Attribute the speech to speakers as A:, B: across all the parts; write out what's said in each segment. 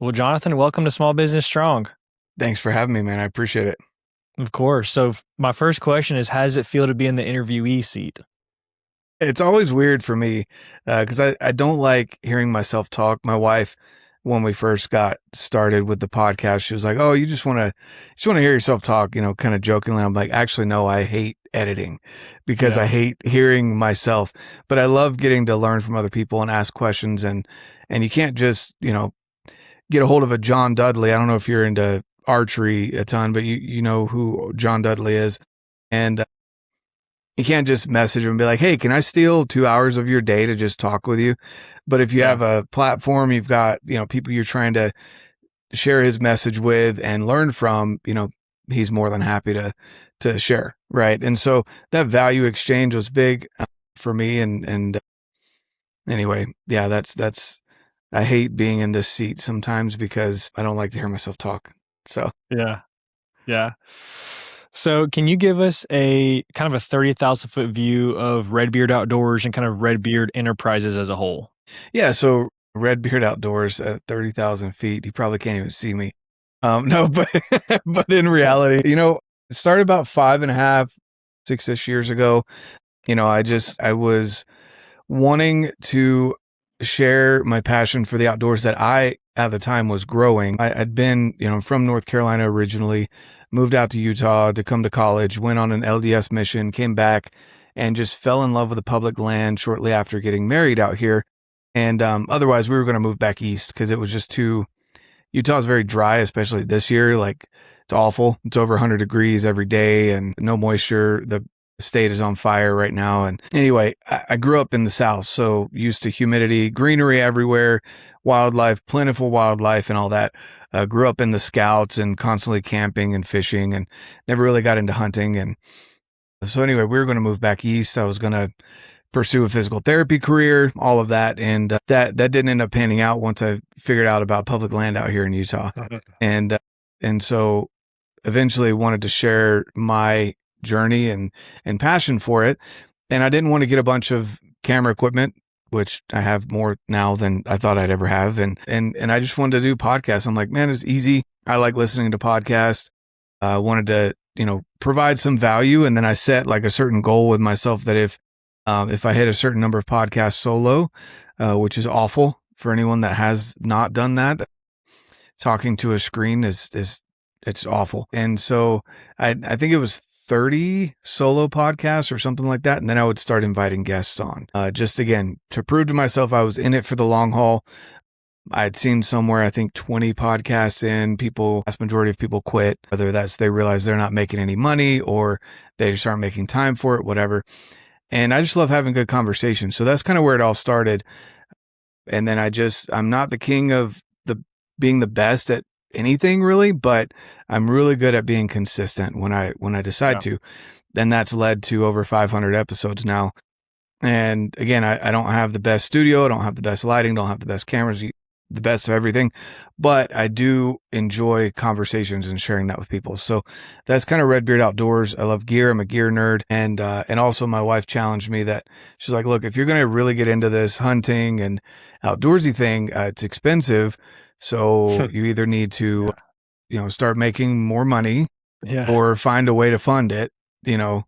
A: Well, Jonathan, welcome to Small Business Strong.
B: Thanks for having me, man. I appreciate it.
A: Of course. My first question is, how does it feel to be in the interviewee seat?
B: It's always weird for me because I don't like hearing myself talk. My wife, when we first got started with the podcast, she was like, "Oh, you just want to hear yourself talk," kind of jokingly. I'm like, actually, no, I hate editing because I
A: Yeah.
B: hate hearing myself. But I love getting to learn from other people and ask questions, and you can't just get a hold of a John Dudley. I don't know if you're into archery a ton, but you know who John Dudley is, and you can't just message him and be like, "Hey, can I steal 2 hours of your day to just talk with you?" But if you
A: Yeah.
B: have a platform, you've got, people you're trying to share his message with and learn from, he's more than happy to share. Right. And so that value exchange was big for me. And anyway, yeah, that's, I hate being in this seat sometimes because I don't like to hear myself talk. So
A: Yeah. Yeah. So can you give us a kind of a 30,000 foot view of Redbeard Outdoors and kind of Redbeard Enterprises as a whole?
B: yeah, so Redbeard Outdoors at 30,000 feet. You probably can't even see me. No, but but in reality, it started about 5.5, 6-ish years ago. I was wanting to share my passion for the outdoors that I at the time was growing. I'd been, from North Carolina originally, moved out to Utah to come to college, went on an LDS mission, came back, and just fell in love with the public land shortly after getting married out here. And otherwise, we were going to move back east because it was just too. Utah's very dry, especially this year. Like, it's awful. It's over 100 degrees every day and no moisture. The state is on fire right now. And anyway, I grew up in the South, so used to humidity, greenery everywhere, wildlife, plentiful wildlife, and all that. Grew up in the Scouts and constantly camping and fishing, and never really got into hunting. And so anyway, we were going to move back east. I was going to pursue a physical therapy career, all of that. And that didn't end up panning out once I figured out about public land out here in Utah. And so eventually wanted to share my journey and passion for it. And I didn't want to get a bunch of camera equipment, which I have more now than I thought I'd ever have. And I just wanted to do podcasts. I'm like, man, it's easy. I like listening to podcasts. Wanted to, provide some value. And then I set like a certain goal with myself that if I hit a certain number of podcasts solo, which is awful for anyone that has not done that, talking to a screen is it's awful. And so I think it was 30 solo podcasts or something like that. And then I would start inviting guests on, just again, to prove to myself I was in it for the long haul. I had seen somewhere, I think 20 podcasts in, vast majority of people quit, whether that's they realize they're not making any money or they just aren't making time for it, whatever. And I just love having good conversations. So that's kind of where it all started. And then I'm not the king of being the best at anything really, but I'm really good at being consistent when I decide to. Then that's led to over 500 episodes now. And again, I don't have the best studio. I don't have the best lighting. Don't have the best cameras, the best of everything, but I do enjoy conversations and sharing that with people. So that's kind of Redbeard Outdoors. I love gear. I'm a gear nerd. And also my wife challenged me that she's like, look, if you're going to really get into this hunting and outdoorsy thing, it's expensive. So you either need to, start making more money or find a way to fund it, um,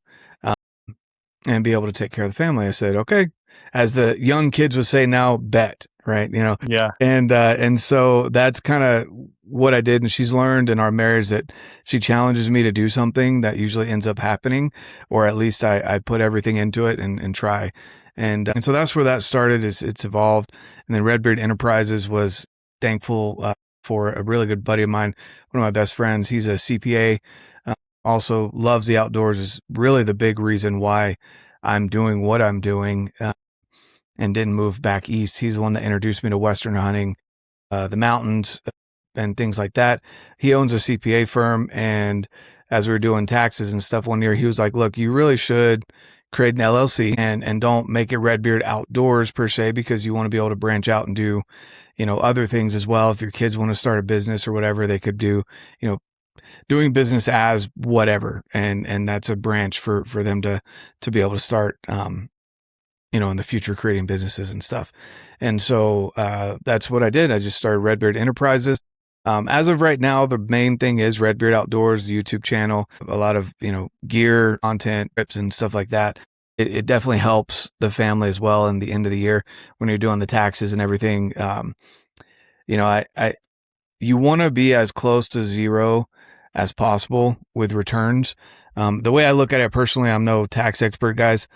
B: and be able to take care of the family. I said, okay, as the young kids would say now, bet. Right.
A: Yeah.
B: And so that's kind of what I did. And she's learned in our marriage that she challenges me to do something that usually ends up happening, or at least I put everything into it and try. And so that's where that started. It's evolved. And then Redbeard Enterprises was thankful for a really good buddy of mine, one of my best friends. He's a CPA, also loves the outdoors, is really the big reason why I'm doing what I'm doing. And didn't move back east. He's the one that introduced me to Western hunting, the mountains and things like that. He owns a CPA firm. And as we were doing taxes and stuff one year, he was like, look, you really should create an LLC and don't make it Redbeard Outdoors per se, because you want to be able to branch out and do, other things as well. If your kids want to start a business or whatever, they could do, doing business as whatever. And that's a branch for them to be able to start, in the future creating businesses and stuff. And so that's what I did. I just started Redbeard Enterprises. As of right now, the main thing is Redbeard Outdoors, the YouTube channel, a lot of, gear, content, trips and stuff like that. It definitely helps the family as well in the end of the year when you're doing the taxes and everything. You want to be as close to zero as possible with returns. The way I look at it personally, I'm no tax expert, guys,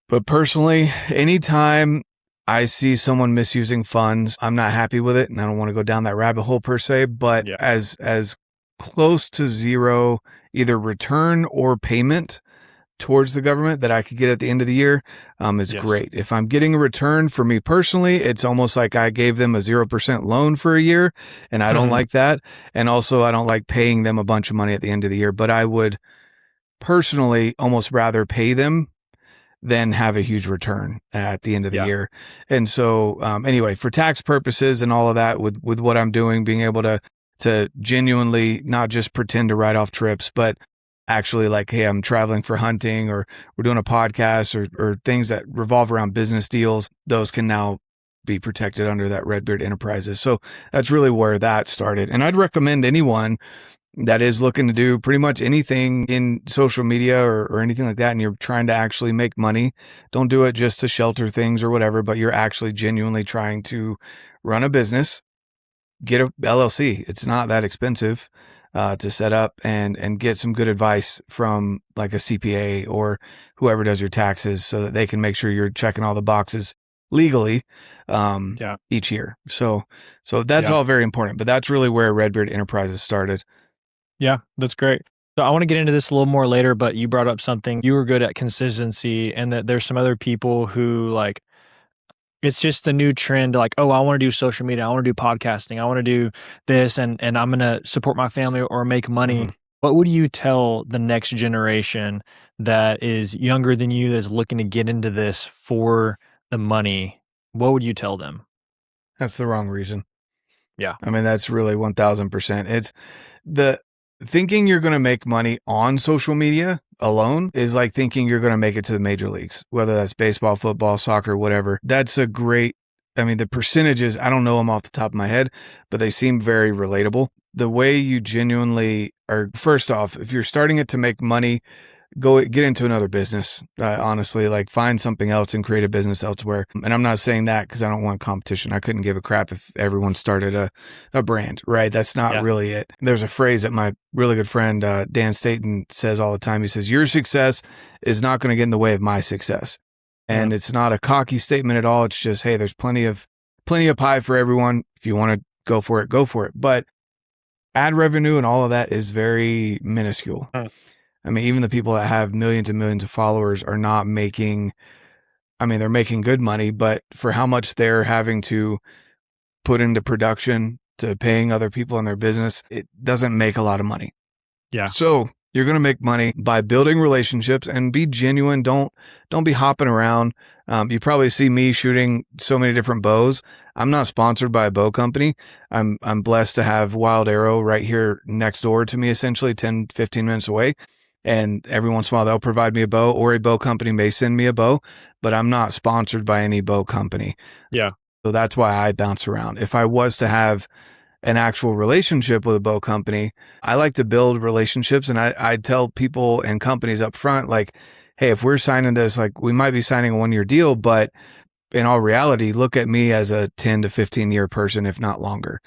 B: but personally, anytime I see someone misusing funds, I'm not happy with it, and I don't want to go down that rabbit hole per se, but
A: Yeah.
B: as close to zero either return or payment towards the government that I could get at the end of the year is
A: Yes.
B: great. If I'm getting a return for me personally, it's almost like I gave them a 0% loan for a year, and I don't like that. And also, I don't like paying them a bunch of money at the end of the year, but I would personally almost rather pay them than have a huge return at the end of the year. And so, anyway, for tax purposes and all of that, with what I'm doing, being able to genuinely not just pretend to write off trips, but actually like, hey, I'm traveling for hunting, or we're doing a podcast, or things that revolve around business deals, those can now be protected under that Redbeard Enterprises. So that's really where that started. And I'd recommend anyone that is looking to do pretty much anything in social media or anything like that, and you're trying to actually make money, don't do it just to shelter things or whatever, but you're actually genuinely trying to run a business, get a LLC. It's not that expensive to set up, and get some good advice from like a CPA or whoever does your taxes, so that they can make sure you're checking all the boxes legally each year. So that's all very important, but that's really where Redbeard Enterprises started.
A: Yeah, that's great. So I want to get into this a little more later, but you brought up something. You were good at consistency, and that there's some other people who like, it's just the new trend, like, oh, I want to do social media, I want to do podcasting, I want to do this, and I'm going to support my family or make money. What would you tell the next generation that is younger than you, that's looking to get into this for the money? What would you tell them?
B: That's the wrong reason.
A: Yeah.
B: I mean, that's really 1000%. It's the thinking you're going to make money on social media alone is like thinking you're going to make it to the major leagues, whether that's baseball, football, soccer, whatever. That's a great, I mean, the percentages, I don't know them off the top of my head, but they seem very relatable. The way you genuinely are, first off, if you're starting it to make money, go get into another business. Honestly, like find something else and create a business elsewhere. And I'm not saying that because I don't want competition. I couldn't give a crap if everyone started a brand, right? That's not really it. There's a phrase that my really good friend, Dan Staten, says all the time. He says, your success is not going to get in the way of my success. And it's not a cocky statement at all. It's just, hey, there's plenty of pie for everyone. If you want to go for it, go for it. But ad revenue and all of that is very minuscule. I mean, even the people that have millions and millions of followers are not making, I mean, they're making good money, but for how much they're having to put into production to paying other people in their business, it doesn't make a lot of money.
A: Yeah.
B: So you're going to make money by building relationships and be genuine. Don't be hopping around. You probably see me shooting so many different bows. I'm not sponsored by a bow company. I'm blessed to have Wild Arrow right here next door to me, essentially 10, 15 minutes away. And every once in a while, they'll provide me a bow, or a bow company may send me a bow, but I'm not sponsored by any bow company.
A: Yeah.
B: So that's why I bounce around. If I was to have an actual relationship with a bow company, I like to build relationships. And I tell people and companies up front, like, hey, if we're signing this, like we might be signing a 1-year deal, but in all reality, look at me as a 10 to 15 year person, if not longer.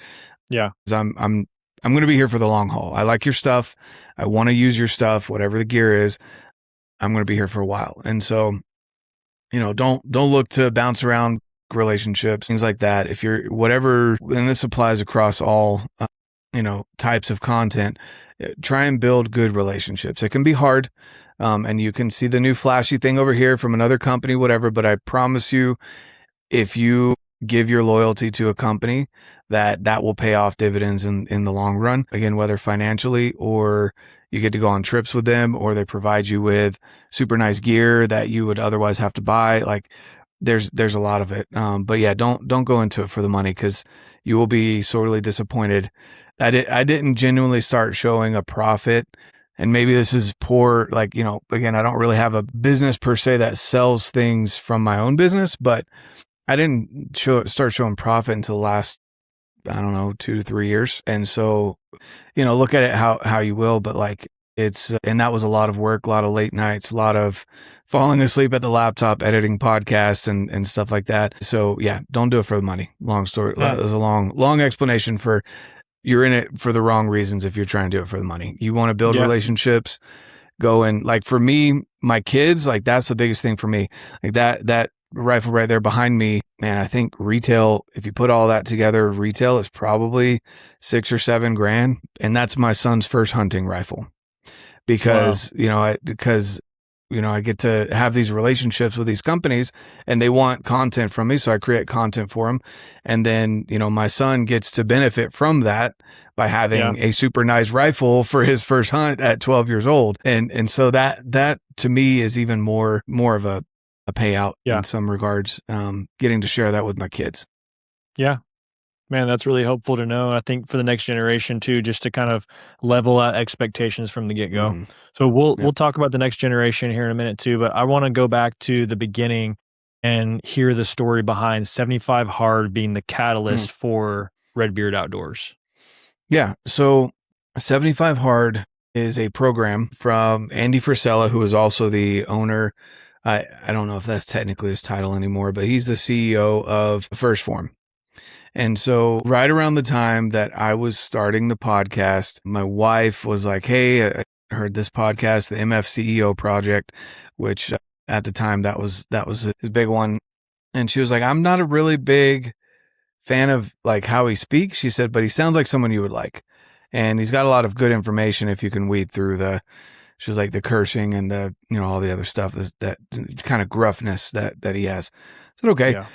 A: Yeah.
B: 'Cause I'm going to be here for the long haul. I like your stuff. I want to use your stuff, whatever the gear is. I'm going to be here for a while. And so, don't look to bounce around relationships, things like that. If you're whatever, and this applies across all, types of content, try and build good relationships. It can be hard. And you can see the new flashy thing over here from another company, whatever, but I promise you, if you give your loyalty to a company, that will pay off dividends in the long run. Again, whether financially, or you get to go on trips with them, or they provide you with super nice gear that you would otherwise have to buy. Like there's a lot of it. But yeah, don't go into it for the money, because you will be sorely disappointed. I didn't genuinely start showing a profit and maybe this is poor, like, again, I don't really have a business per se that sells things from my own business, but I didn't start showing profit until the last, I don't know, 2 to 3 years. And so, look at it how you will, but like and that was a lot of work, a lot of late nights, a lot of falling asleep at the laptop, editing podcasts and stuff like that. So yeah, don't do it for the money. Long story.
A: Yeah.
B: There's a long explanation for you're in it for the wrong reasons if you're trying to do it for the money. You want to build relationships, go and like for me, my kids, like that's the biggest thing for me. Like that rifle right there behind me, man, I think retail, if you put all that together, retail is probably $6 or $7 grand. And that's my son's first hunting rifle because, I get to have these relationships with these companies and they want content from me. So I create content for them. And then, my son gets to benefit from that by having a super nice rifle for his first hunt at 12 years old. And so that to me is even more of a payout in some regards, getting to share that with my kids.
A: Yeah. Man, that's really helpful to know. I think for the next generation too, just to kind of level out expectations from the get-go.
B: Mhm.
A: So we'll talk about the next generation here in a minute too, but I want to go back to the beginning and hear the story behind 75 Hard being the catalyst for Redbeard Outdoors.
B: Yeah. So 75 Hard is a program from Andy Frisella, who is also the owner. I don't know if that's technically his title anymore, but he's the CEO of First Form. And so right around the time that I was starting the podcast, my wife was like, hey, I heard this podcast, the MF CEO project, which at the time that was his big one. And she was like, I'm not a really big fan of like how he speaks. She said, but he sounds like someone you would like. And he's got a lot of good information if you can weed through she was like the cursing and the, all the other stuff, that kind of gruffness that he has. I said, okay.
A: Yeah.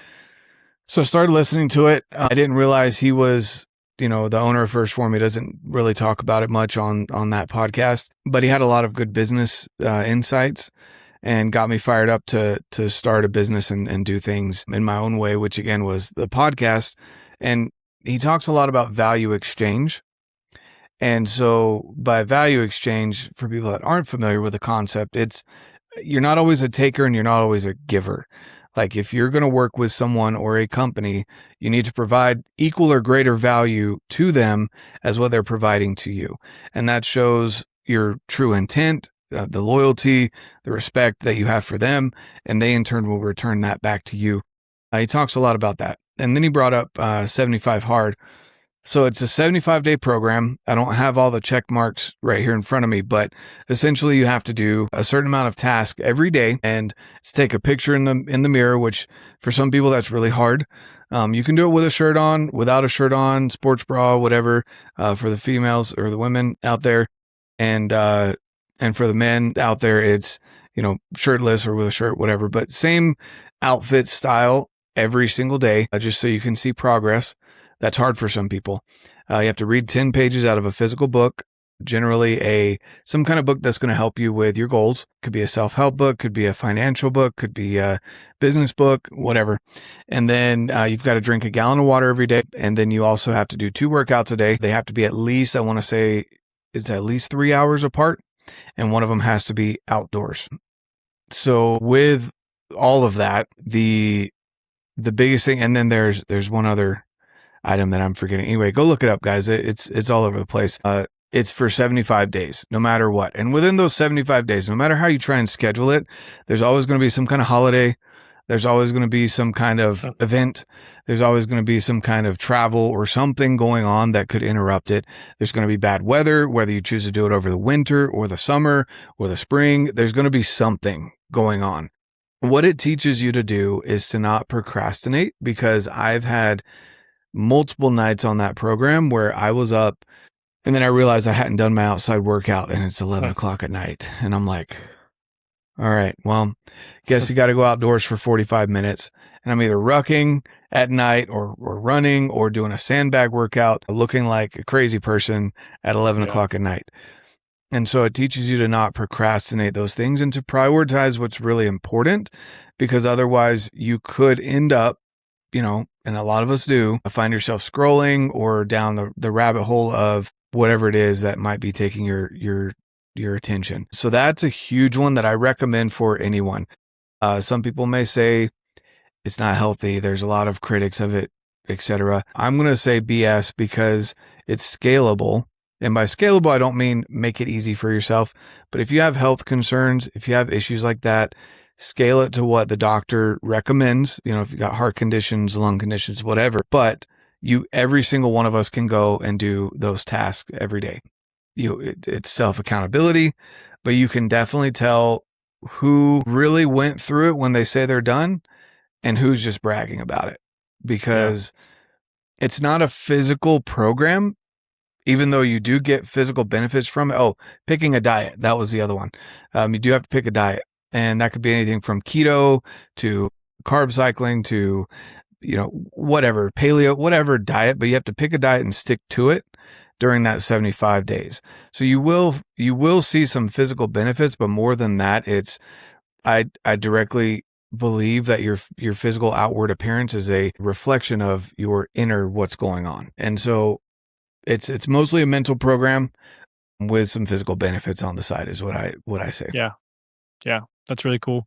B: So I started listening to it. I didn't realize he was, the owner of First Form. He doesn't really talk about it much on that podcast, but he had a lot of good business insights and got me fired up to start a business and do things in my own way, which again was the podcast. And he talks a lot about value exchange. And so by value exchange, for people that aren't familiar with the concept, you're not always a taker and you're not always a giver. Like if you're going to work with someone or a company, you need to provide equal or greater value to them as what they're providing to you. And that shows your true intent, the loyalty, the respect that you have for them, and they in turn will return that back to you. He talks a lot about that. And then he brought up 75 Hard. So it's a 75-day program. I don't have all the check marks right here in front of me, but essentially you have to do a certain amount of task every day and it's take a picture in the mirror, which for some people that's really hard. You can do it with a shirt on, without a shirt on, sports bra, whatever, for the females or the women out there. And for the men out there, it's, shirtless or with a shirt, whatever, but same outfit style every single day, just so you can see progress. That's hard for some people. You have to read 10 pages out of a physical book, generally some kind of book that's going to help you with your goals. Could be a self-help book, could be a financial book, could be a business book, whatever. And then you've got to drink a gallon of water every day. And then you also have to do 2 workouts a day. They have to be at least, I want to say it's at least 3 hours apart. And one of them has to be outdoors. So with all of that, the biggest thing, and then there's one other item that I'm forgetting. Anyway, go look it up, guys. It's all over the place. It's for 75 days, no matter what. And within those 75 days, no matter how you try and schedule it, there's always going to be some kind of holiday. There's always going to be some kind of event. There's always going to be some kind of travel or something going on that could interrupt it. There's going to be bad weather, whether you choose to do it over the winter or the summer or the spring. There's going to be something going on. What it teaches you to do is to not procrastinate, because I've had multiple nights on that program where I was up and then I realized I hadn't done my outside workout and it's 11 o'clock at night. And I'm like, all right, well, guess you got to go outdoors for 45 minutes. And I'm either rucking at night or running or doing a sandbag workout, looking like a crazy person at 11 o'clock at night. And so it teaches you to not procrastinate those things and to prioritize what's really important, because otherwise you could end up, and a lot of us do, find yourself scrolling or down the rabbit hole of whatever it is that might be taking your your attention. So that's a huge one that I recommend for anyone. Some people may say it's not healthy. There's a lot of critics of it, etc. I'm going to say BS because it's scalable. And by scalable, I don't mean make it easy for yourself. But if you have health concerns, if you have issues like that, scale it to what the doctor recommends. You know, if you got heart conditions, lung conditions, whatever. But every single one of us can go and do those tasks every day. It's self-accountability, but you can definitely tell who really went through it when they say they're done and who's just bragging about it, because it's not a physical program, even though you do get physical benefits from it. Oh, picking a diet. That was the other one. You do have to pick a diet, and that could be anything from keto to carb cycling to, whatever, paleo, whatever diet, but you have to pick a diet and stick to it during that 75 days. So you will see some physical benefits, but more than that, I directly believe that your physical outward appearance is a reflection of your inner what's going on. And so it's mostly a mental program with some physical benefits on the side is what I say.
A: Yeah, that's really cool.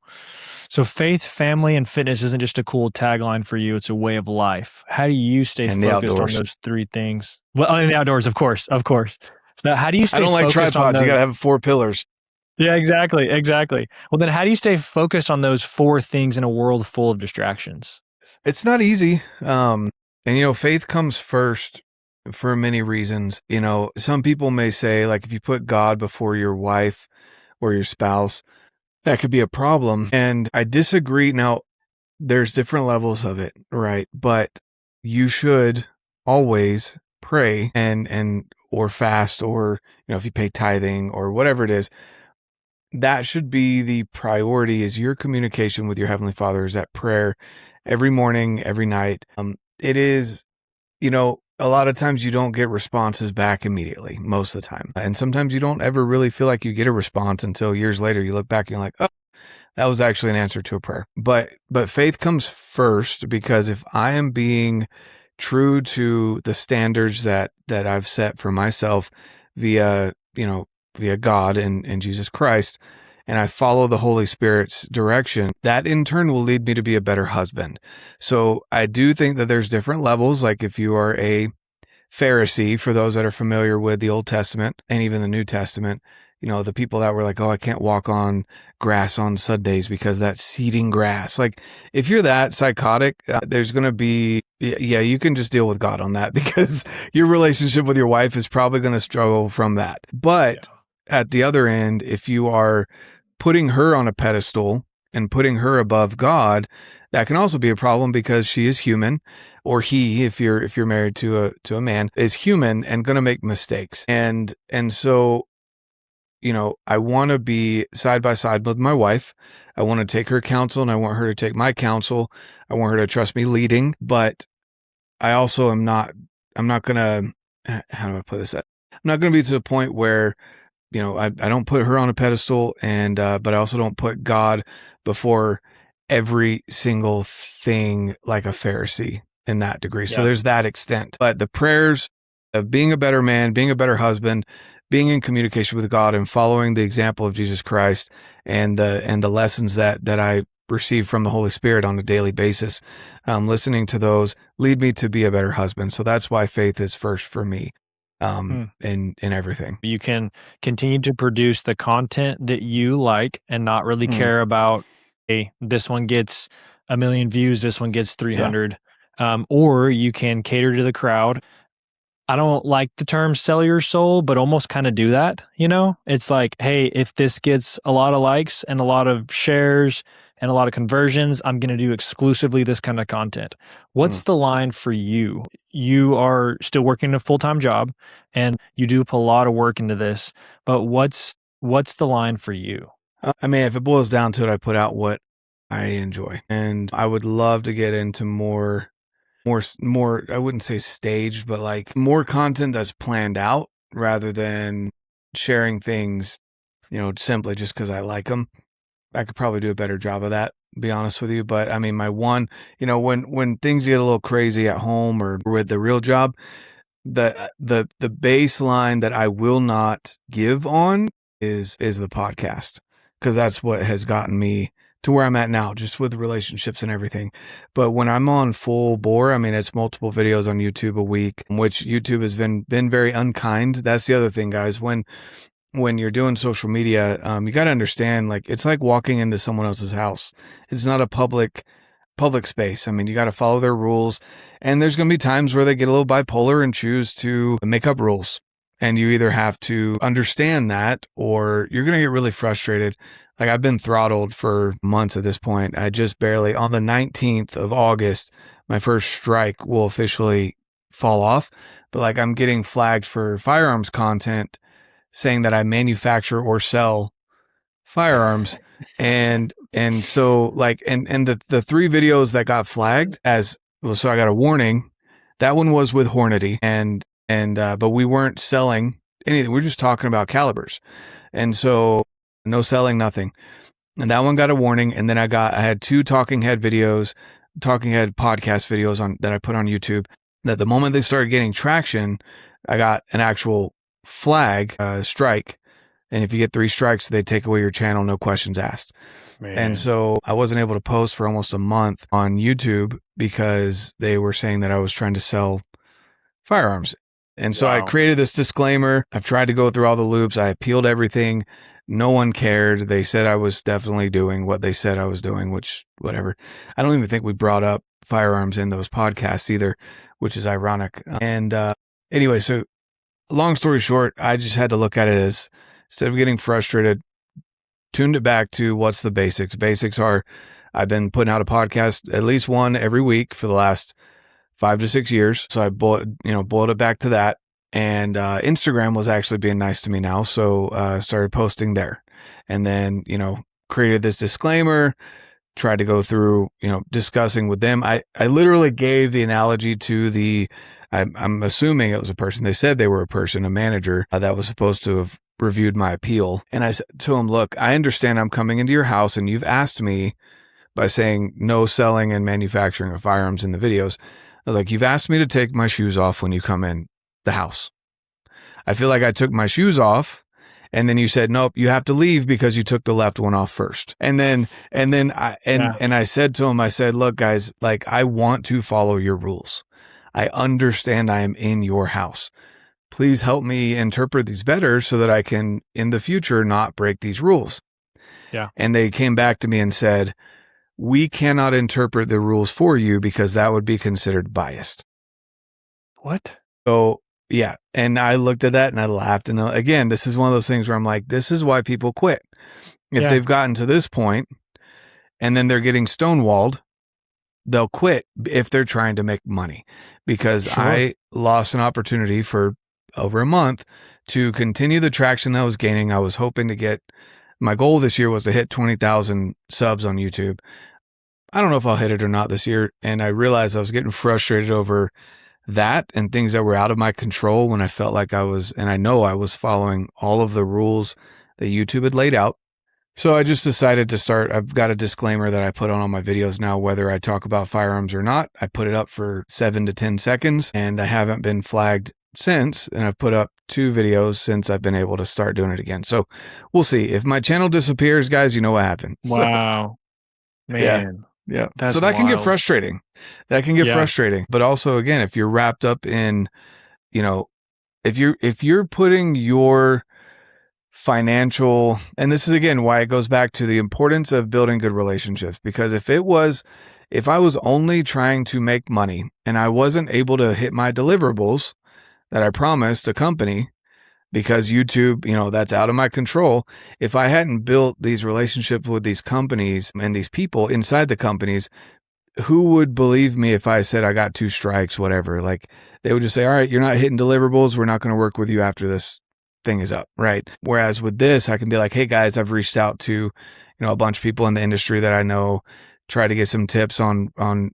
A: So faith, family, and fitness isn't just a cool tagline for you, it's a way of life. How do you stay focused on those three things? Well, in the outdoors, of course. So how do you stay focused on those?
B: I don't like tripods. You got to have 4 pillars.
A: Yeah, exactly. Well, then how do you stay focused on those 4 things in a world full of distractions?
B: It's not easy. And, faith comes first for many reasons. Some people may say, like, if you put God before your wife or your spouse, that could be a problem. And I disagree. Now, there's different levels of it, right? But you should always pray or fast, or, if you pay tithing or whatever it is, that should be the priority, is your communication with your Heavenly Father, is that prayer every morning, every night. It is, a lot of times you don't get responses back immediately, most of the time. And sometimes you don't ever really feel like you get a response until years later. You look back and you're like, oh, that was actually an answer to a prayer. But faith comes first, because if I am being true to the standards that I've set for myself via God and Jesus Christ, and I follow the Holy Spirit's direction, that in turn will lead me to be a better husband. So I do think that there's different levels. Like if you are a Pharisee, for those that are familiar with the Old Testament and even the New Testament, the people that were like, oh, I can't walk on grass on Sundays because that's seeding grass. Like, if you're that psychotic, there's going to be, you can just deal with God on that, because your relationship with your wife is probably going to struggle from that. But at the other end, if you are putting her on a pedestal and putting her above God, that can also be a problem, because she is human, or he, if you're married to a man, is human and going to make mistakes. And so, I want to be side by side with my wife. I want to take her counsel and I want her to take my counsel. I want her to trust me leading, but I also I'm not going to, how do I put this? I'm not going to be to the point where, I don't put her on a pedestal, and, but I also don't put God before every single thing, like a Pharisee in that degree. So there's that extent. But the prayers of being a better man, being a better husband, being in communication with God, and following the example of Jesus Christ and the lessons that I receive from the Holy Spirit on a daily basis, listening to those lead me to be a better husband. So that's why faith is first for me. In everything.
A: You can continue to produce the content that you like and not really care about, hey, this one gets 1 million views, this one gets 300. Or you can cater to the crowd. I don't like the term sell your soul, but almost kind of do that. It's like, hey, if this gets a lot of likes and a lot of shares and a lot of conversions, I'm going to do exclusively this kind of content. What's the line for you? You are still working a full-time job and you do put a lot of work into this, but what's the line for you?
B: I mean, if it boils down to it, I put out what I enjoy, and I would love to get into more, I wouldn't say staged, but like more content that's planned out rather than sharing things, simply just because I like them. I could probably do a better job of that, to be honest with you. But I mean, my one, when things get a little crazy at home or with the real job, the baseline that I will not give on is the podcast, because that's what has gotten me to where I'm at now, just with relationships and everything. But when I'm on full bore, I mean, it's multiple videos on YouTube a week, which YouTube has been very unkind. That's the other thing, guys. When you're doing social media, you got to understand, like, it's like walking into someone else's house. It's not a public space. I mean, you got to follow their rules, and there's going to be times where they get a little bipolar and choose to make up rules. And you either have to understand that, or you're going to get really frustrated. Like, I've been throttled for months at this point. I just barely, on the 19th of August, my first strike will officially fall off. But like, I'm getting flagged for firearms content, saying that I manufacture or sell firearms. and so like, and the 3 videos that got flagged as well, so I got a warning. That one was with Hornady, but we weren't selling anything. We were just talking about calibers. And so no selling, nothing. And that one got a warning. And then I had 2 talking head podcast videos that I put on YouTube, that the moment they started getting traction, I got an actual flag, strike. And if you get 3 strikes, they take away your channel, no questions asked. Man. And so I wasn't able to post for almost a month on YouTube because they were saying that I was trying to sell firearms. And so I created this disclaimer. I've tried to go through all the loops. I appealed everything. No one cared. They said I was definitely doing what they said I was doing, which, whatever. I don't even think we brought up firearms in those podcasts either, which is ironic. And anyway, so long story short, I just had to look at it as, instead of getting frustrated, tuned it back to what's the basics. Basics are, I've been putting out a podcast, at least one every week for the last 5 to 6 years. So I boiled it back to that. And Instagram was actually being nice to me now. So started posting there. And then, created this disclaimer, tried to go through, discussing with them. I literally gave the analogy to I'm assuming it was a person. They said they were a person, a manager that was supposed to have reviewed my appeal. And I said to him, look, I understand I'm coming into your house and you've asked me by saying no selling and manufacturing of firearms in the videos. I was like, you've asked me to take my shoes off when you come in the house. I feel like I took my shoes off, and then you said, nope, you have to leave because you took the left one off first. And I said to him, I said, look, guys, like, I want to follow your rules. I understand I am in your house. Please help me interpret these better so that I can, in the future, not break these rules.
A: Yeah.
B: And they came back to me and said, we cannot interpret the rules for you because that would be considered biased.
A: What?
B: So, yeah. And I looked at that and I laughed. And again, this is one of those things where I'm like, this is why people quit. If they've gotten to this point and then they're getting stonewalled, they'll quit if they're trying to make money. Because I lost an opportunity for over a month to continue the traction I was gaining. I was hoping to get, my goal this year was to hit 20,000 subs on YouTube. I don't know if I'll hit it or not this year. And I realized I was getting frustrated over that and things that were out of my control when I felt like I know I was following all of the rules that YouTube had laid out. So I just decided to start. I've got a disclaimer that I put on all my videos now, whether I talk about firearms or not. I put it up for 7 to 10 seconds and I haven't been flagged since. And I've put up 2 videos since I've been able to start doing it again. So we'll see. If my channel disappears, guys, you know what happened.
A: Wow. So, man.
B: Yeah. So that can get frustrating. Frustrating. But also, again, if you're wrapped up in, if you're putting your financial, and this is again why it goes back to the importance of building good relationships, because if I was only trying to make money and I wasn't able to hit my deliverables that I promised a company, because YouTube, that's out of my control. If I hadn't built these relationships with these companies and these people inside the companies, who would believe me if I said I got 2 strikes, whatever? Like, they would just say, all right, you're not hitting deliverables. We're not going to work with you after this thing is up, right? Whereas with this, I can be like, hey guys, I've reached out to, a bunch of people in the industry that I know, try to get some tips on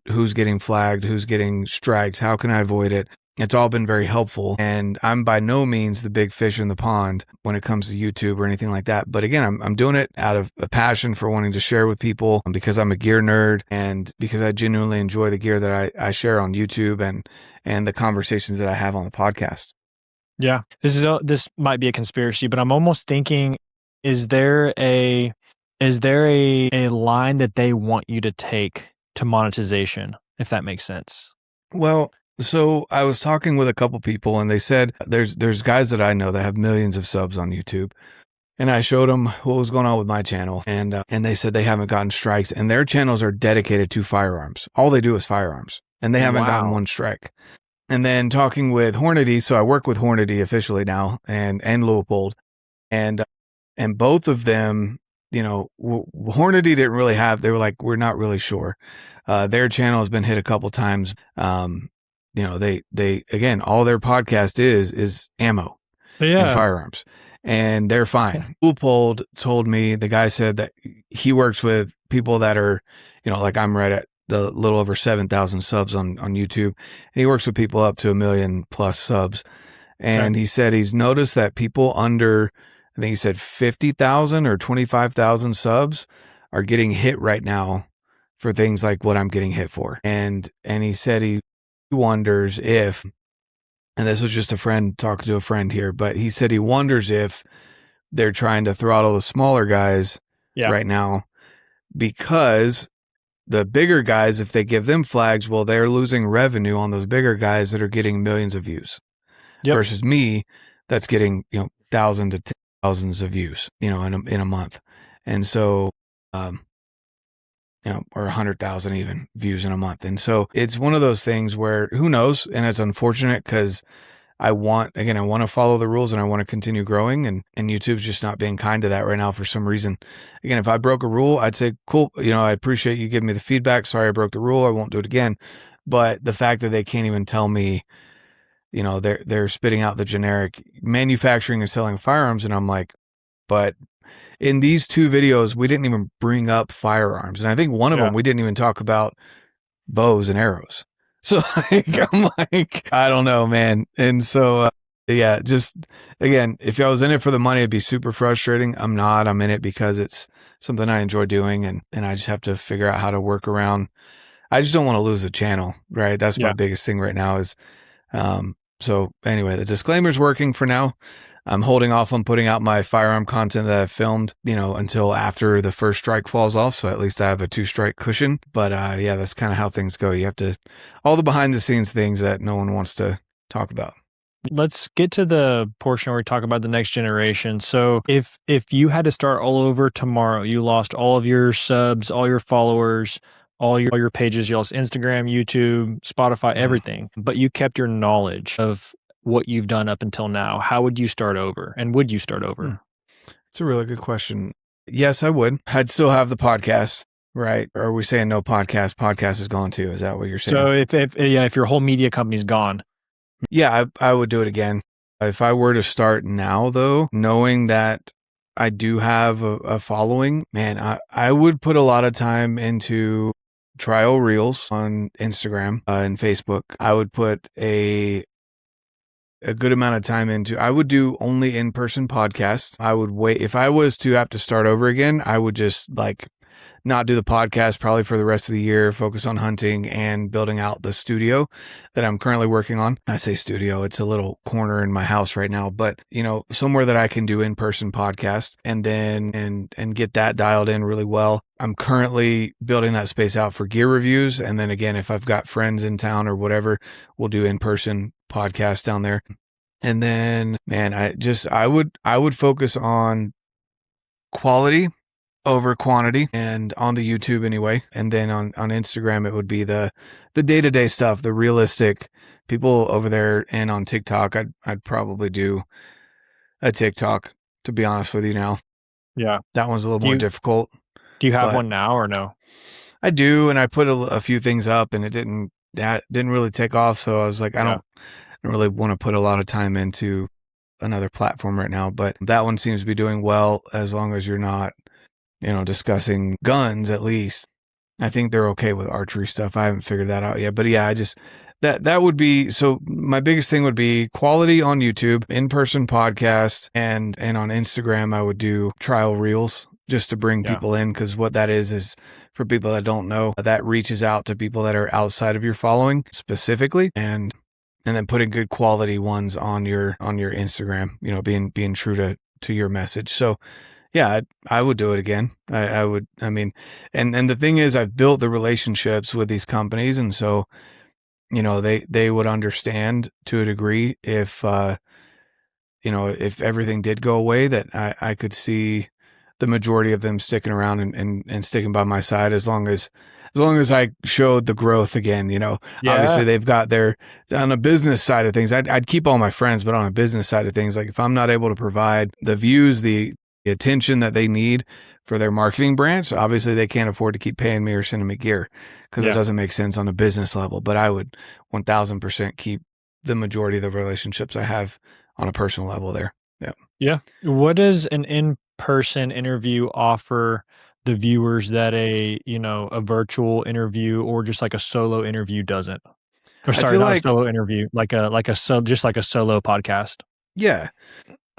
B: who's getting flagged, who's getting strikes, how can I avoid it? It's all been very helpful, and I'm by no means the big fish in the pond when it comes to YouTube or anything like that. But again, I'm doing it out of a passion for wanting to share with people, because I'm a gear nerd and because I genuinely enjoy the gear that I share on YouTube and the conversations that I have on the podcast.
A: Yeah, this might be a conspiracy, but I'm almost thinking is there a line that they want you to take to monetization, if that makes sense?
B: Well, so I was talking with a couple people and they said there's guys that I know that have millions of subs on YouTube. And I showed them what was going on with my channel, and they said they haven't gotten strikes, and their channels are dedicated to firearms. All they do is firearms, and they haven't gotten
A: Wow.
B: one strike. And then talking with Hornady, so I work with Hornady officially now, and Leupold, and both of them, you know, Hornady didn't really have. They were like, we're not really sure. Their channel has been hit a couple times. You know, they again, all their podcast is ammo and
A: Yeah.
B: firearms, and they're fine. Leupold told me, the guy said that he works with people that are, you know, like I'm right at the little over 7,000 subs on YouTube, and he works with people up to 1 million plus subs. And he said he's noticed that people under, I think he said 50,000 or 25,000 subs are getting hit right now for things like what I'm getting hit for. And he said he wonders if, and this was just a friend talking to a friend here, but he said he wonders if they're trying to throttle the smaller guys right now, because the bigger guys, if they give them flags, well, they're losing revenue on those bigger guys that are getting millions of views versus me that's getting, you know, thousands to thousands of views, you know, in a month. And so, you know, or 100,000 even views in a month. And so it's one of those things where who knows? And it's unfortunate because I want to follow the rules and I want to continue growing, and YouTube's just not being kind to that right now for some reason. Again, if I broke a rule, I'd say, cool, you know, I appreciate you giving me the feedback. Sorry, I broke the rule. I won't do it again. But the fact that they can't even tell me, you know, they're spitting out the generic manufacturing and selling firearms. And I'm like, but in these two videos, we didn't even bring up firearms. And I think one of them, we didn't even talk about bows and arrows. So like, I'm like, I don't know, man. And so, yeah, just again, if I was in it for the money, it'd be super frustrating. I'm not. I'm in it because it's something I enjoy doing, and I just have to figure out how to work around. I just don't want to lose the channel, right? That's my biggest thing right now is, so anyway, the disclaimer's working for now. I'm holding off on putting out my firearm content that I've filmed, you know, until after the first strike falls off. So at least I have a 2-strike cushion. But yeah, that's kind of how things go. You have to, all the behind the scenes things that no one wants to talk about.
A: Let's get to the portion where we talk about the next generation. So if you had to start all over tomorrow, you lost all of your subs, all your followers, all your pages, you lost Instagram, YouTube, Spotify, everything, but you kept your knowledge of what you've done up until now, how would you start over? And would you start over?
B: It's a really good question. Yes, I would. I'd still have the podcast, right? Or are we saying no podcast? Podcast is gone too. Is that what you're saying?
A: So if your whole media company's gone.
B: Yeah, I would do it again. If I were to start now, though, knowing that I do have a following, man, I would put a lot of time into trial reels on Instagram and Facebook. I would put a good amount of time into, I would do only in-person podcasts. I would wait. If I was to have to start over again, I would just like not do the podcast probably for the rest of the year, focus on hunting and building out the studio that I'm currently working on. I say studio, it's a little corner in my house right now, but you know, somewhere that I can do in-person podcasts and then, and get that dialed in really well. I'm currently building that space out for gear reviews. And then again, if I've got friends in town or whatever, we'll do in-person podcasts down there. And then, man, I would focus on quality over quantity, and on the YouTube anyway. And then on Instagram, it would be the day-to-day stuff, the realistic people over there. And on TikTok, I'd probably do a TikTok, to be honest with you now.
A: Yeah.
B: That one's a little more difficult.
A: Do you have one now or no?
B: I do. And I put a few things up and that didn't really take off. So I was like, I don't really want to put a lot of time into another platform right now, but that one seems to be doing well as long as you're not, you know, discussing guns. At least I think they're okay with archery stuff. I haven't figured that out yet, but yeah, I just, that would be, so my biggest thing would be quality on YouTube, in-person podcasts, and on Instagram, I would do trial reels just to bring people in. Cause what that is for people that don't know, that reaches out to people that are outside of your following specifically. And then putting good quality ones on your Instagram, you know, being true to your message. So Yeah, I would do it again. I would, I mean, and the thing is, I've built the relationships with these companies. And so, they would understand to a degree if, if everything did go away, that I could see the majority of them sticking around and sticking by my side as long as I showed the growth again.
A: Yeah.
B: Obviously they've got their, on a business side of things, I'd keep all my friends, but on a business side of things, like if I'm not able to provide the views, the attention that they need for their marketing branch, obviously they can't afford to keep paying me or sending me gear, because it
A: Yeah.
B: doesn't make sense on a business level. But I would 1000% keep the majority of the relationships I have on a personal level there. Yeah.
A: Yeah. What does an in-person interview offer the viewers that a virtual interview or just like a solo interview doesn't? Or
B: I
A: sorry,
B: feel
A: not a
B: like,
A: solo interview, just like a solo podcast.
B: yeah,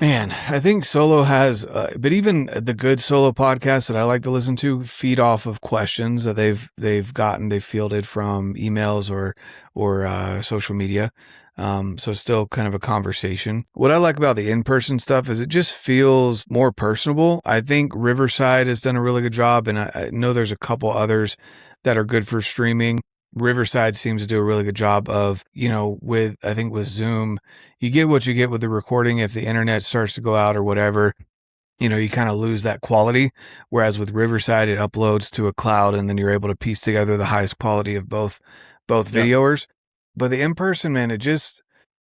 B: man, I think solo has, but even the good solo podcasts that I like to listen to feed off of questions that they've fielded from emails or social media. So it's still kind of a conversation. What I like about the in-person stuff is it just feels more personable. I think Riverside has done a really good job, and I know there's a couple others that are good for streaming. Riverside seems to do a really good job of, I think with Zoom, you get what you get with the recording. If the internet starts to go out or whatever, you kind of lose that quality. Whereas with Riverside, it uploads to a cloud, and then you're able to piece together the highest quality of both
A: Yeah.
B: videos. But the in-person, man,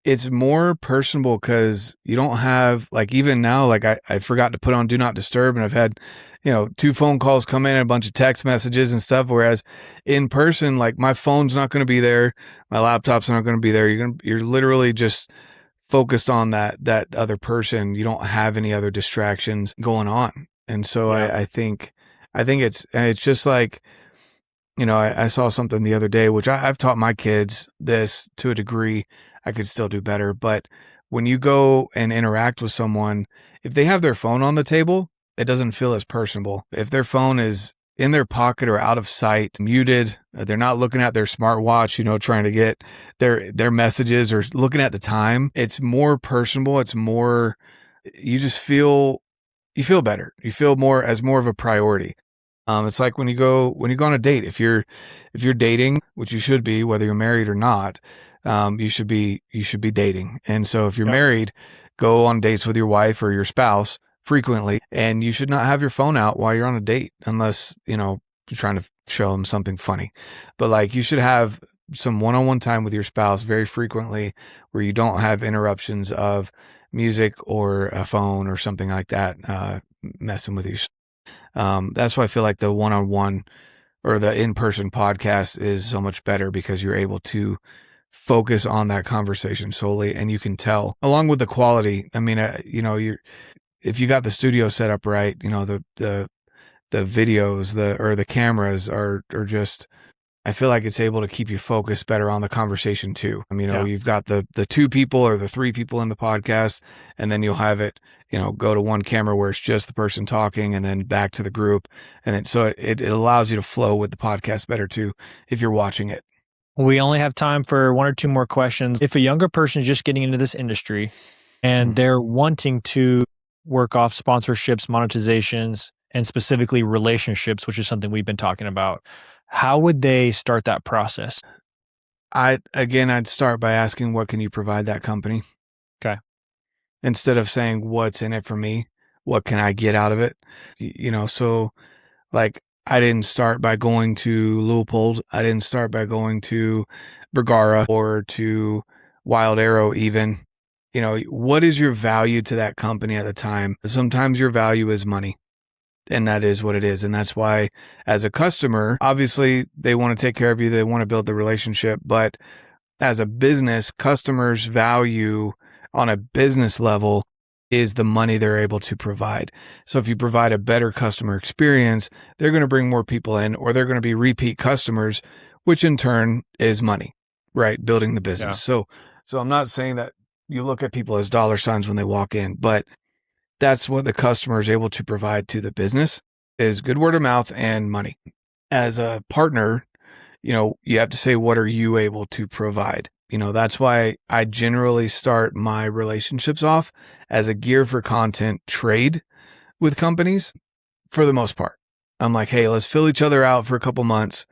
B: it's more personable, because you don't have, like, even now, like I forgot to put on Do Not Disturb, and I've had, 2 phone calls come in and a bunch of text messages and stuff. Whereas in person, like, my phone's not going to be there. My laptop's not going to be there. You're literally just focused on that other person. You don't have any other distractions going on. And so
A: Yeah.
B: I think it's just like, I saw something the other day, which I've taught my kids this to a degree. I could still do better. But when you go and interact with someone, if they have their phone on the table, it doesn't feel as personable. If their phone is in their pocket or out of sight, muted, they're not looking at their smartwatch, trying to get their messages or looking at the time, it's more personable. It's more, you just you feel better. You feel more of a priority. It's like when you go on a date. If you're dating, which you should be, whether you're married or not, you should be dating. And so if you're
A: Yeah.
B: married, go on dates with your wife or your spouse frequently, and you should not have your phone out while you're on a date, unless you're trying to show them something funny. But like, you should have some one-on-one time with your spouse very frequently, where you don't have interruptions of music or a phone or something like that messing with you. That's why I feel like the one-on-one or the in-person podcast is so much better, because you're able to focus on that conversation solely, and you can tell along with the quality. I mean, if you got the studio set up right, the videos, the cameras are just, I feel like it's able to keep you focused better on the conversation too. I mean,
A: Yeah.
B: you've got the 2 people or the 3 people in the podcast, and then you'll have it, go to one camera where it's just the person talking, and then back to the group. And then, so it allows you to flow with the podcast better too, if you're watching it.
A: We only have time for one or two more questions. If a younger person is just getting into this industry and
B: Mm.
A: they're wanting to work off sponsorships, monetizations, and specifically relationships, which is something we've been talking about, how would they start that process?
B: I'd start by asking, what can you provide that company?
A: Okay.
B: Instead of saying, what's in it for me? What can I get out of it? So, like, I didn't start by going to Leopold. I didn't start by going to Bergara or to Wild Arrow even. What is your value to that company at the time? Sometimes your value is money, and that is what it is. And that's why, as a customer, obviously they want to take care of you. They want to build the relationship. But as a business, customers value on a business level is the money they're able to provide. So if you provide a better customer experience, they're going to bring more people in, or they're going to be repeat customers, which in turn is money, right? Building the
A: Yeah.
B: business. So I'm not saying that you look at people as dollar signs when they walk in, but that's what the customer is able to provide to the business, is good word of mouth and money. As a partner, you have to say, what are you able to provide? That's why I generally start my relationships off as a gear for content trade, with companies for the most part. I'm like, hey, let's fill each other out for a couple months.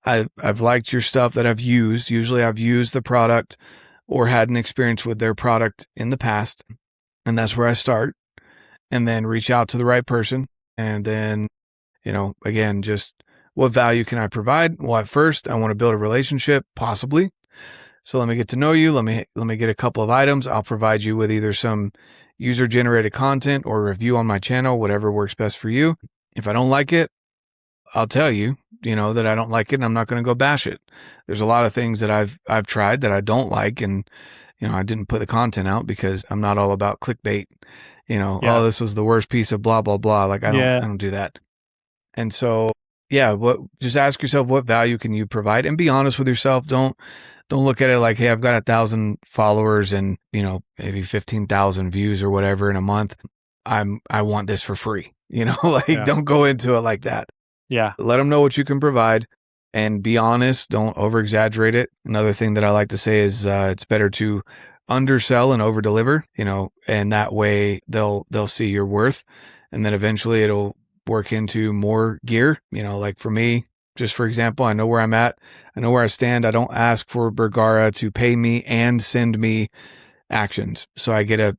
B: I've liked your stuff that I've used. Usually I've used the product or had an experience with their product in the past. And that's where I start, and then reach out to the right person. And then, again, just what value can I provide? Well, at first I want to build a relationship, possibly. So let me get to know you. Let me get a couple of items. I'll provide you with either some user generated content or review on my channel, whatever works best for you. If I don't like it, I'll tell you, that I don't like it, and I'm not going to go bash it. There's a lot of things that I've tried that I don't like, and I didn't put the content out because I'm not all about clickbait. Oh, this was the worst piece of blah blah blah. Like I don't do that. And so, just ask yourself, what value can you provide, and be honest with yourself. Don't look at it like, hey, I've got 1,000 followers and maybe 15,000 views or whatever in a month. I want this for free. Don't go into it like that.
A: Yeah.
B: Let them know what you can provide and be honest. Don't over exaggerate it. Another thing that I like to say is it's better to undersell and over deliver, and that way they'll see your worth, and then eventually it'll work into more gear. Like for me, just for example, I know where I'm at. I know where I stand. I don't ask for Bergara to pay me and send me actions. So I get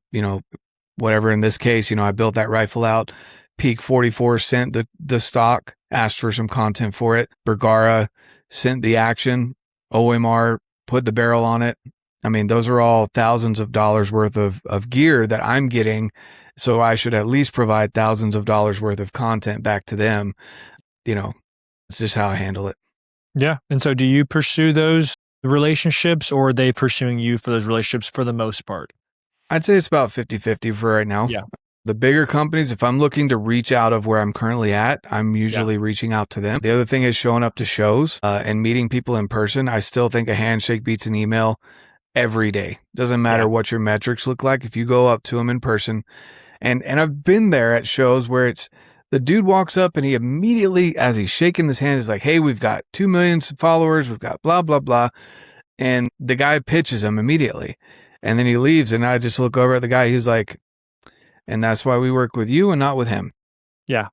B: whatever. In this case, I built that rifle out. Peak 44 sent the stock, asked for some content for it. Bergara sent the action. OMR put the barrel on it. I mean, those are all thousands of dollars worth of gear that I'm getting. So I should at least provide thousands of dollars worth of content back to them. It's just how I handle it.
A: Yeah. And so do you pursue those relationships, or are they pursuing you for those relationships for the most part?
B: I'd say it's about 50-50 for right now.
A: Yeah.
B: The bigger companies, if I'm looking to reach out of where I'm currently at, I'm usually reaching out to them. The other thing is showing up to shows and meeting people in person. I still think a handshake beats an email every day. Doesn't matter what your metrics look like. If you go up to them in person, and I've been there at shows where it's the dude walks up and he immediately, as he's shaking his hand, is like, hey, we've got 2 million followers. We've got blah, blah, blah. And the guy pitches him immediately. And then he leaves, and I just look over at the guy. He's like, and that's why we work with you and not with him.
A: Yeah,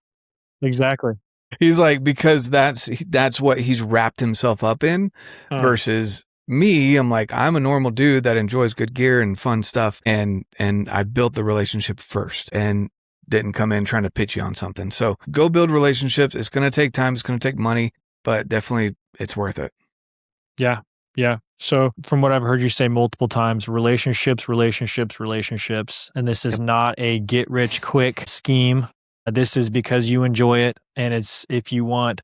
A: exactly.
B: He's like, because that's what he's wrapped himself up in versus me. I'm like, I'm a normal dude that enjoys good gear and fun stuff. And I built the relationship first and didn't come in trying to pitch you on something. So go build relationships. It's going to take time. It's going to take money, but definitely it's worth it.
A: Yeah. Yeah. So from what I've heard you say multiple times, relationships. And this is not a get rich quick scheme. This is because you enjoy it. And it's, if you want,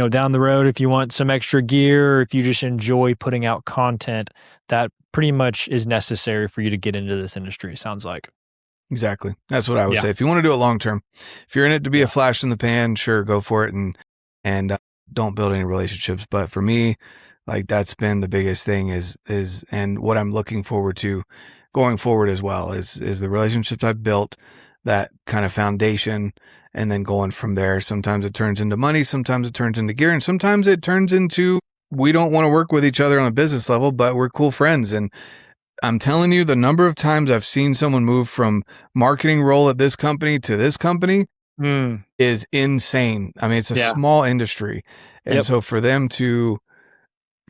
A: down the road, if you want some extra gear, or if you just enjoy putting out content, that pretty much is necessary for you to get into this industry, it sounds like.
B: Exactly. That's what I would say. If you want to do it long term, if you're in it to be a flash in the pan, sure, go for it, and don't build any relationships. But for me, like, that's been the biggest thing is and what I'm looking forward to going forward as well is the relationships I've built, that kind of foundation, and then going from there. Sometimes it turns into money, sometimes it turns into gear, and sometimes it turns into, we don't want to work with each other on a business level, but we're cool friends. And I'm telling you, the number of times I've seen someone move from marketing role at this company to this company is insane. I mean, it's a small industry. And so for them to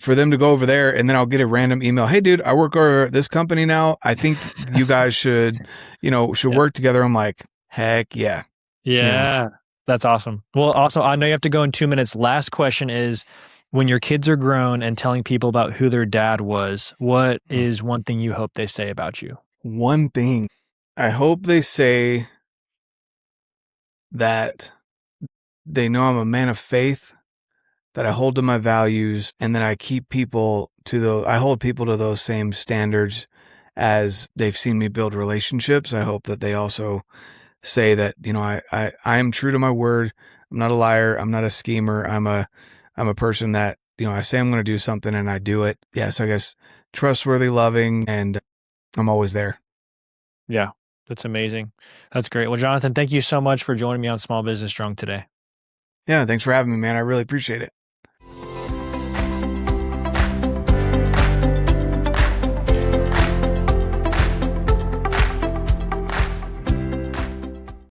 B: go over there, and then I'll get a random email, hey dude, I work over at this company now. I think you guys should work together. I'm like, heck yeah.
A: Yeah. That's awesome. Well, also, I know you have to go in 2 minutes. Last question is, when your kids are grown and telling people about who their dad was, what is one thing you hope they say about you?
B: One thing. I hope they say that they know I'm a man of faith, that I hold to my values, and that I keep people I hold people to those same standards as they've seen me build relationships. I hope that they also say that, I am true to my word. I'm not a liar. I'm not a schemer. I'm a person that, I say I'm going to do something and I do it. Yeah. So I guess trustworthy, loving, and I'm always there.
A: Yeah. That's amazing. That's great. Well, Johnathan, thank you so much for joining me on Small Business Strong today.
B: Yeah. Thanks for having me, man. I really appreciate it.